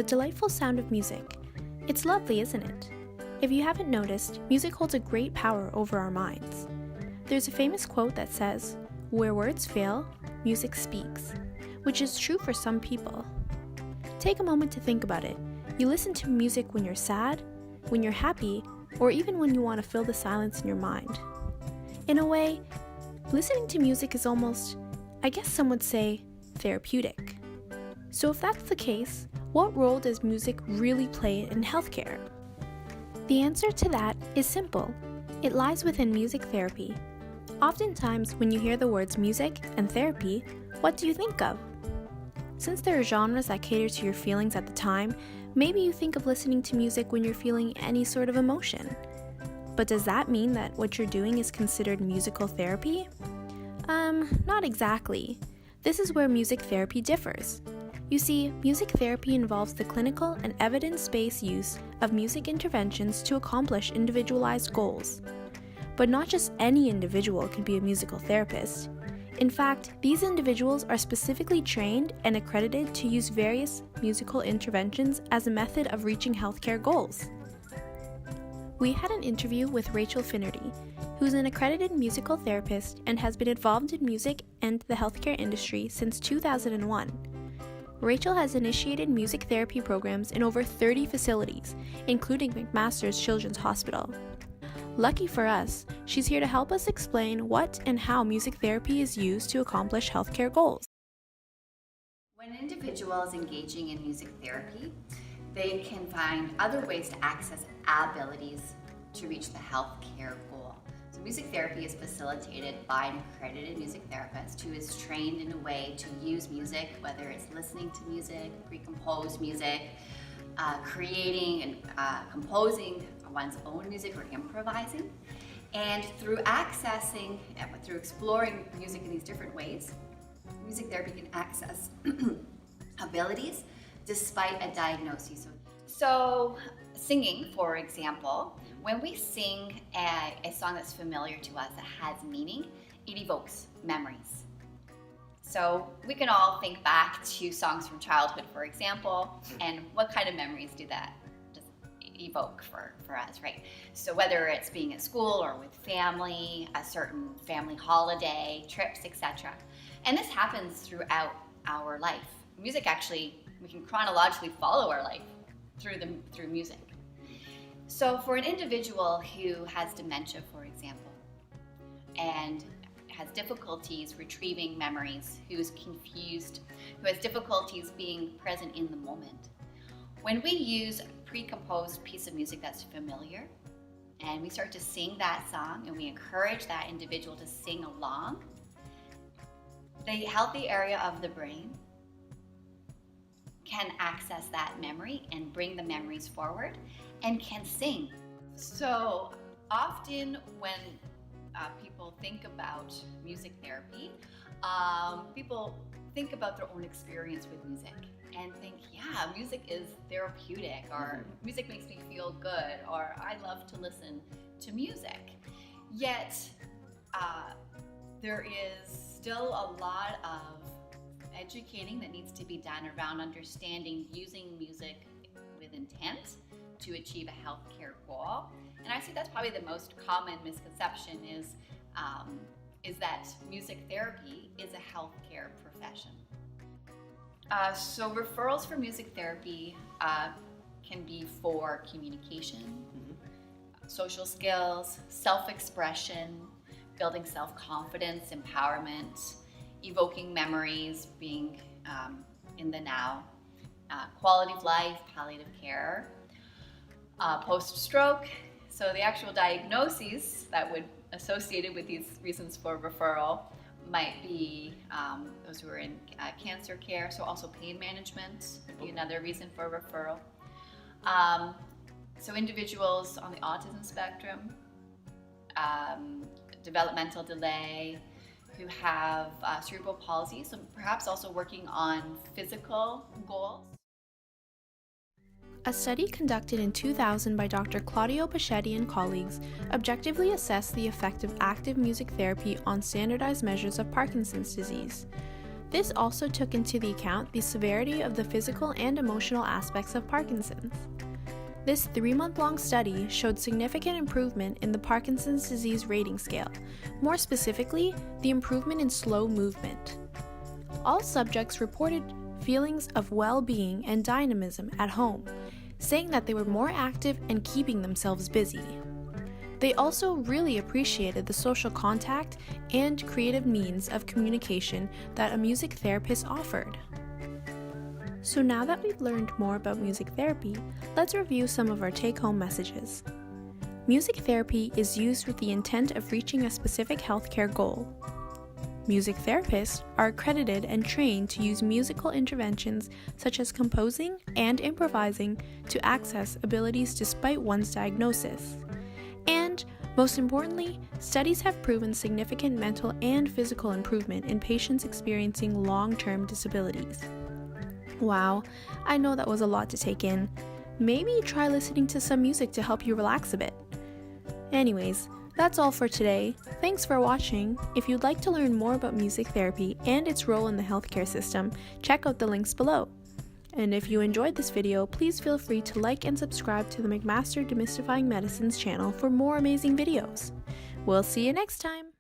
delightful sound of music. It's lovely, isn't it? If you haven't noticed, music holds a great power over our minds. There's a famous quote that says, "Where words fail, music speaks," which is true for some people. Take a moment to think about it. You listen to music when you're sad, when you're happy, or even when you want to fill the silence in your mind. In a way, listening to music is almost, I guess some would say, therapeutic. So if that's the case, what role does music really play in healthcare? The answer to that is simple. It lies within music therapy. Oftentimes, when you hear the words music and therapy, what do you think of? Since there are genres that cater to your feelings at the time, maybe you think of listening to music when you're feeling any sort of emotion. But does that mean that what you're doing is considered musical therapy? Not exactly. This is where music therapy differs. You see, music therapy involves the clinical and evidence-based use of music interventions to accomplish individualized goals. But not just any individual can be a musical therapist. In fact, these individuals are specifically trained and accredited to use various musical interventions as a method of reaching healthcare goals. We had an interview with Rachel Finnerty, who's an accredited musical therapist and has been involved in music and the healthcare industry since 2001. Rachel has initiated music therapy programs in over 30 facilities, including McMaster's Children's Hospital. Lucky for us, she's here to help us explain what and how music therapy is used to accomplish healthcare goals. When an individual is engaging in music therapy, they can find other ways to access abilities to reach the healthcare goal. So music therapy is facilitated by an accredited music therapist who is trained in a way to use music, whether it's listening to music, pre-composed music, creating and composing one's own music or improvising. And through exploring music in these different ways, music therapy can access abilities despite a diagnosis. So singing, for example, when we sing a song that's familiar to us, that has meaning, it evokes memories. So we can all think back to songs from childhood, for example, and what kind of memories do that just evoke for us, right? So whether it's being at school or with family, a certain family holiday, trips, etc. And this happens throughout our life. Music actually, we can chronologically follow our life through music. So for an individual who has dementia, for example, and has difficulties retrieving memories, who's confused, who has difficulties being present in the moment, when we use a pre-composed piece of music that's familiar, and we start to sing that song, and we encourage that individual to sing along, the healthy area of the brain can access that memory and bring the memories forward and can sing. So often when people think about music therapy, people think about their own experience with music and think, yeah, music is therapeutic, or music makes me feel good, or I love to listen to music. Yet there is still a lot of educating that needs to be done around understanding using music with intent to achieve a healthcare goal. And I see that's probably the most common misconception is that music therapy is a healthcare profession. So referrals for music therapy can be for communication, social skills, self-expression, building self-confidence, empowerment, evoking memories, being in the now, quality of life, palliative care, post-stroke. So the actual diagnoses that would associated with these reasons for referral might be those who are in cancer care, so also pain management would be another reason for referral. So individuals on the autism spectrum, developmental delay, who have cerebral palsy, so perhaps also working on physical goals. A study conducted in 2000 by Dr. Claudio Pachetti and colleagues objectively assessed the effect of active music therapy on standardized measures of Parkinson's disease. This also took into the account the severity of the physical and emotional aspects of Parkinson's. This 3-month-long study showed significant improvement in the Parkinson's disease rating scale, more specifically, the improvement in slow movement. All subjects reported feelings of well-being and dynamism at home, saying that they were more active and keeping themselves busy. They also really appreciated the social contact and creative means of communication that a music therapist offered. So now that we've learned more about music therapy, let's review some of our take-home messages. Music therapy is used with the intent of reaching a specific healthcare goal. Music therapists are accredited and trained to use musical interventions such as composing and improvising to access abilities despite one's diagnosis. And, most importantly, studies have proven significant mental and physical improvement in patients experiencing long-term disabilities. Wow, I know that was a lot to take in. Maybe try listening to some music to help you relax a bit. Anyways, that's all for today. Thanks for watching. If you'd like to learn more about music therapy and its role in the healthcare system, check out the links below. And if you enjoyed this video, please feel free to like and subscribe to the McMaster Demystifying Medicines channel for more amazing videos. We'll see you next time!